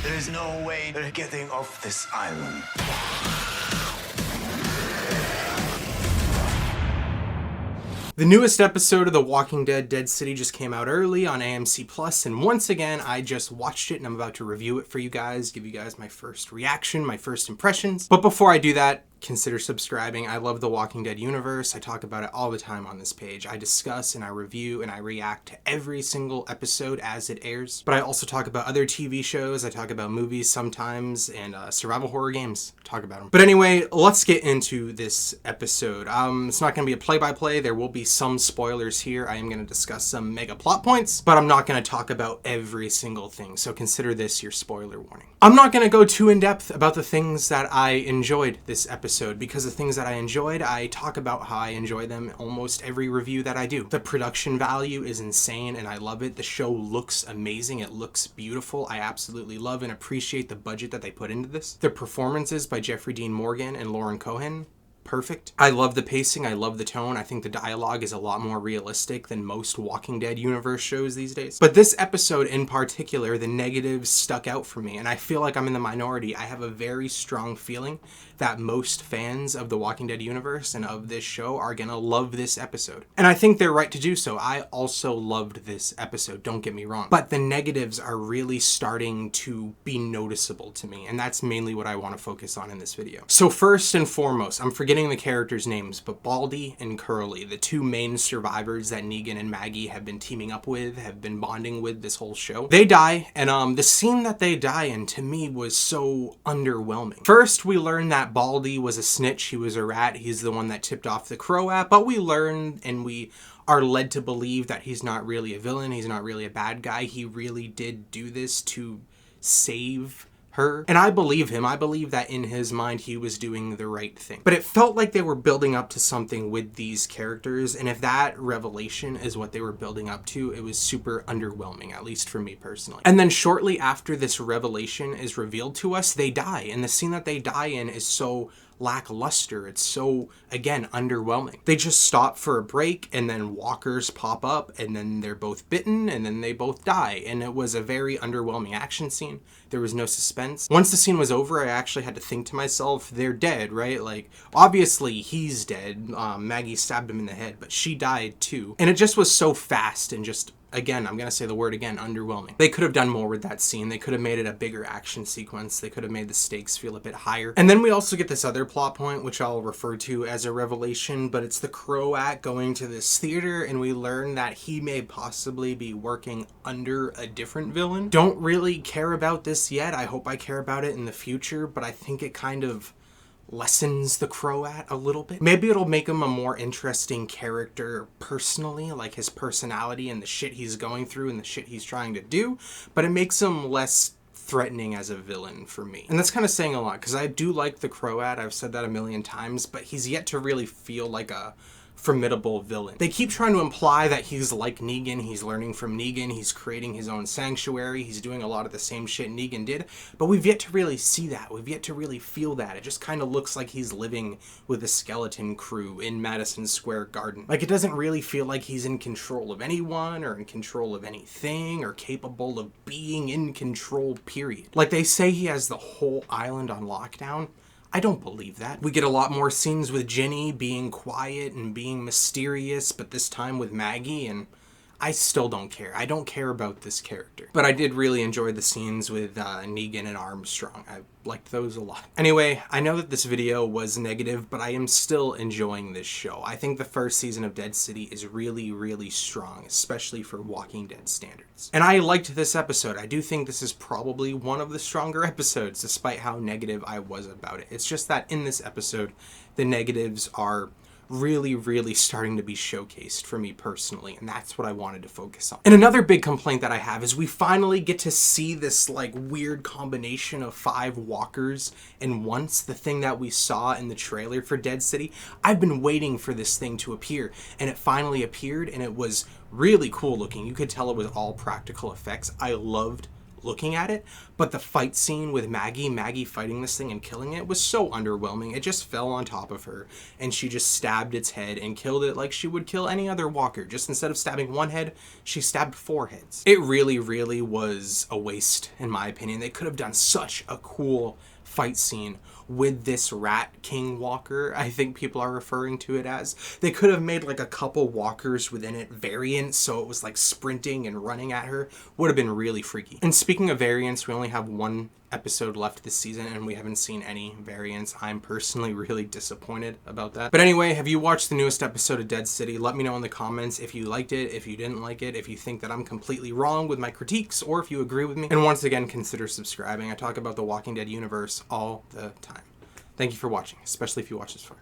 There is no way they're getting off this island. The newest episode of The Walking Dead: Dead City just came out early on AMC Plus, and once again, I just watched it and I'm about to review it for you guys, give you guys my first reaction, my first impressions. But before I do that, consider subscribing. I love the Walking Dead universe. I talk about it all the time on this page. I discuss and I review and I react to every single episode as it airs. But I also talk about other TV shows. I talk about movies sometimes and survival horror games. Talk about them. But anyway, let's get into this episode. It's not going to be a play-by-play. There will be some spoilers here. I am going to discuss some mega plot points, but I'm not going to talk about every single thing. So consider this your spoiler warning. I'm not going to go too in depth about the things that I enjoyed this episode, because the things that I enjoyed, I talk about how I enjoy them almost every review that I do. The production value is insane and I love it. The show looks amazing. It looks beautiful. I absolutely love and appreciate the budget that they put into this. The performances by Jeffrey Dean Morgan and Lauren Cohan, perfect. I love the pacing. I love the tone. I think the dialogue is a lot more realistic than most Walking Dead universe shows these days. But this episode in particular, the negatives stuck out for me, and I feel like I'm in the minority. I have a very strong feeling that most fans of the Walking Dead universe and of this show are gonna love this episode. And I think they're right to do so. I also loved this episode, don't get me wrong. But the negatives are really starting to be noticeable to me, and that's mainly what I want to focus on in this video. So first and foremost, I'm forgetting the characters' names, but Baldy and Curly, the two main survivors that Negan and Maggie have been teaming up with, have been bonding with this whole show, they die, and the scene that they die in to me was so underwhelming. First, we learn that Baldy was a snitch, he was a rat, he's the one that tipped off the Croat, but we learn and we are led to believe that he's not really a villain, he's not really a bad guy, he really did do this to save her. And I believe him. I believe that in his mind he was doing the right thing. But it felt like they were building up to something with these characters, and if that revelation is what they were building up to, it was super underwhelming, at least for me personally. And then shortly after this revelation is revealed to us, they die, and the scene that they die in is so lackluster. It's so, again, underwhelming. They just stop for a break and then walkers pop up and then they're both bitten and then they both die, and it was a very underwhelming action scene. There was no suspense. Once the scene was over, I actually had to think to myself, they're dead, right? Like, obviously he's dead. Maggie stabbed him in the head, but she died too. And it just was so fast and just, again, I'm going to say the word again, underwhelming. They could have done more with that scene. They could have made it a bigger action sequence. They could have made the stakes feel a bit higher. And then we also get this other plot point, which I'll refer to as a revelation, but it's the Croat going to this theater, and we learn that he may possibly be working under a different villain. Don't really care about this yet. I hope I care about it in the future, but I think it kind of lessens the Croat a little bit. Maybe it'll make him a more interesting character personally, like his personality and the shit he's going through and the shit he's trying to do, but it makes him less threatening as a villain for me. And that's kind of saying a lot, because I do like the Croat, I've said that a million times, but he's yet to really feel like a formidable villain. They keep trying to imply that he's like Negan, he's learning from Negan, he's creating his own sanctuary, he's doing a lot of the same shit Negan did, but we've yet to really see that. We've yet to really feel that. It just kind of looks like he's living with a skeleton crew in Madison Square Garden. Like, it doesn't really feel like he's in control of anyone or in control of anything or capable of being in control, period. Like, they say he has the whole island on lockdown. I don't believe that. We get a lot more scenes with Jenny being quiet and being mysterious, but this time with Maggie, and I still don't care. I don't care about this character. But I did really enjoy the scenes with Negan and Armstrong. I liked those a lot. Anyway, I know that this video was negative, but I am still enjoying this show. I think the first season of Dead City is really, really strong, especially for Walking Dead standards. And I liked this episode. I do think this is probably one of the stronger episodes, despite how negative I was about it. It's just that in this episode, the negatives are really, really starting to be showcased for me personally, and that's what I wanted to focus on. And another big complaint that I have is we finally get to see this like weird combination of 5 walkers in once, the thing that we saw in the trailer for Dead City. I've been waiting for this thing to appear, and it finally appeared, and it was really cool looking. You could tell it was all practical effects. I loved looking at it, but the fight scene with Maggie fighting this thing and killing it was so underwhelming. It just fell on top of her, and she just stabbed its head and killed it like she would kill any other walker. Just instead of stabbing one head, she stabbed 4 heads. It really, really was a waste, in my opinion. They could have done such a cool fight scene with this Rat King walker, I think people are referring to it as. They could have made like a couple walkers within it variants, so it was like sprinting and running at her. Would have been really freaky. And speaking of variants, we only have 1 episode left this season and we haven't seen any variants. I'm personally really disappointed about that. But anyway, have you watched the newest episode of Dead City? Let me know in the comments if you liked it, if you didn't like it, if you think that I'm completely wrong with my critiques, or if you agree with me. And once again, consider subscribing. I talk about the Walking Dead universe all the time. Thank you for watching, especially if you watch this far.